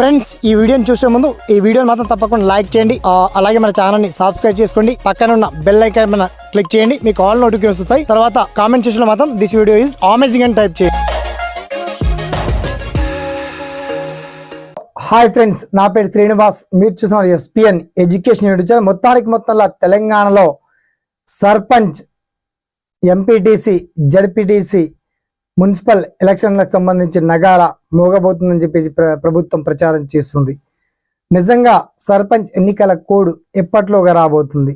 Friends ఈ వీడియోని చూసే ముందు ఈ వీడియోని మాత్రం తప్పకుండా లైక్ చేయండి, అలాగే మన ఛానల్ ని సబ్స్క్రైబ్ చేసుకోండి, పక్కన ఉన్న బెల్ ఐకాన్ మీద క్లిక్ చేయండి, మీకు ఆల్ నోటిఫికేషన్స్ వస్తాయి. తర్వాత కామెంట్ సెక్షన్ లో మాత్రం దిస్ వీడియో ఈజ్ అమేజింగ్ అని టైప్ చేయండి. హాయ్ ఫ్రెండ్స్, నా పేరు శ్రీనివాస్, మీరు చూస్తున్నారు ఎస్పిఎన్ ఎడ్యుకేషన్ యూట్యూబ్ ఛానల్. మొత్తంలో తెలంగాణలో సర్పంచ్, ఎంపీటీసీ, జడ్పీటీసీ, మున్సిపల్ ఎలక్షన్లకు సంబంధించి నగారా మోగబోతుందని చెప్పేసి ప్రభుత్వం ప్రచారం చేస్తుంది. నిజంగా సర్పంచ్ ఎన్నికల కోడ్ ఎప్పట్లోగా రాబోతుంది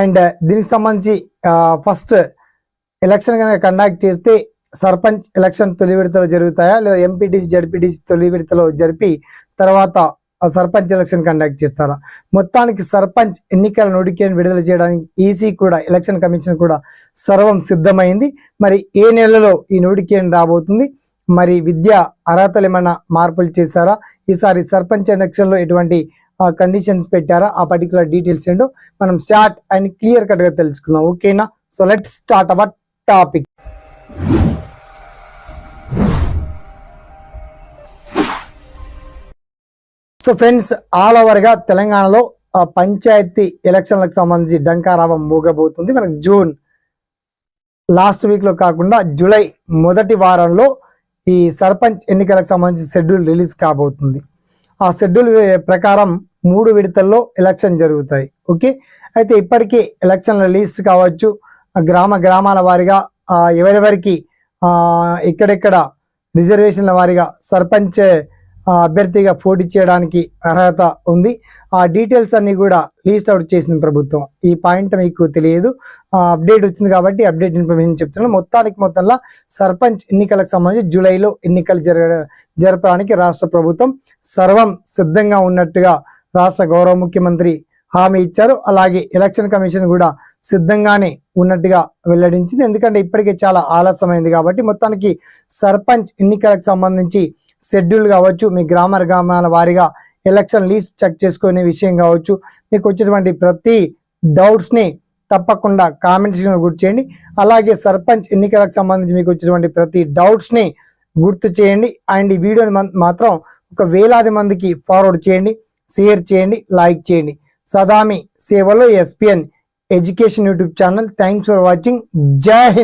అండ్ దీనికి సంబంధించి ఫస్ట్ ఎలక్షన్ కనుక కండక్ట్ చేస్తే సర్పంచ్ ఎలక్షన్ తొలి విడతలో జరుగుతాయా, లేదా ఎంపీటీసీ, జడ్పీటీసీ తొలి విడతలో జరిపి తర్వాత సర్పంచ్ ఎలక్షన్ కండక్ట్ చేస్తారా? మొత్తానికి సర్పంచ్ ఎన్నికల నోటిఫికేషన్ విడుదల చేయడానికి ఈసీ కూడా, ఎలక్షన్ కమిషన్ కూడా సర్వం సిద్ధమైంది. మరి ఏ నెలలో ఈ నోటిఫికేషన్ రాబోతుంది? మరి విద్యా అర్హతలు ఏమైనా మార్పులు చేశారా? ఈసారి సర్పంచ్ ఎలక్షన్లో ఎటువంటి కండిషన్స్ పెట్టారా? ఆ పర్టికులర్ డీటెయిల్స్ ఏంటో మనం షార్ట్ అండ్ క్లియర్ కట్ గా తెలుసుకుందాం. ఓకేనా? So let's start our topic. So friends, all over గా తెలంగాణలో పంచాయతీ ఎలక్షన్లకు సంబంధించి డంకారావం మోగబోతుంది. మనకు జూన్ లాస్ట్ వీక్ లో కాకుండా జూలై మొదటి వారంలో ఈ సర్పంచ్ ఎన్నికలకు సంబంధించి షెడ్యూల్ రిలీజ్ కాబోతుంది. ఆ షెడ్యూల్ ప్రకారం 3 విడతల్లో ఎలక్షన్ జరుగుతాయి. ఓకే, అయితే ఇప్పటికే ఎలక్షన్ రిలీజ్ కావచ్చు, గ్రామాల వారిగా ఎవరెవరికి ఎక్కడెక్కడ రిజర్వేషన్ల వారిగా సర్పంచ్ అభ్యర్థిగా పోటీ చేయడానికి అర్హత ఉంది. ఆ డీటెయిల్స్ అన్ని కూడా లీస్ట్ అవుట్ చేసింది ప్రభుత్వం. ఈ పాయింట్ మీకు తెలియదు, అప్డేట్ వచ్చింది కాబట్టి అప్డేట్ ఇన్ఫర్మేషన్ చెప్తున్నాను. మొత్తంలో సర్పంచ్ ఎన్నికలకు సంబంధించి జూలైలో ఎన్నికలు జరపడానికి రాష్ట్ర ప్రభుత్వం సర్వం సిద్ధంగా ఉన్నట్టుగా రాష్ట్ర గౌరవ ముఖ్యమంత్రి హామీ ఇచ్చారు. అలాగే ఎలక్షన్ కమిషన్ కూడా సిద్ధంగానే ఉన్నట్టుగా వెల్లడించింది. ఎందుకంటే ఇప్పటికే చాలా ఆలస్యమైంది కాబట్టి మొత్తానికి సర్పంచ్ ఎన్నికలకు సంబంధించి షెడ్యూల్ కావచ్చు, మీ గ్రామాల వారిగా ఎలక్షన్ లీస్ట్ చెక్ చేసుకునే విషయం కావచ్చు, మీకు వచ్చేటువంటి ప్రతి డౌట్స్ ని తప్పకుండా కామెంట్ సెక్షన్లో గుర్తు చేయండి. అలాగే సర్పంచ్ ఎన్నికలకు సంబంధించి మీకు వచ్చేటువంటి ప్రతి డౌట్స్ ని గుర్తు చేయండి. అండ్ ఈ వీడియోని మాత్రం ఒక వేలాది మందికి ఫార్వర్డ్ చేయండి, షేర్ చేయండి, లైక్ చేయండి. సదామి సేవలో SPN education YouTube channel. Thanks for watching. జై హింద్.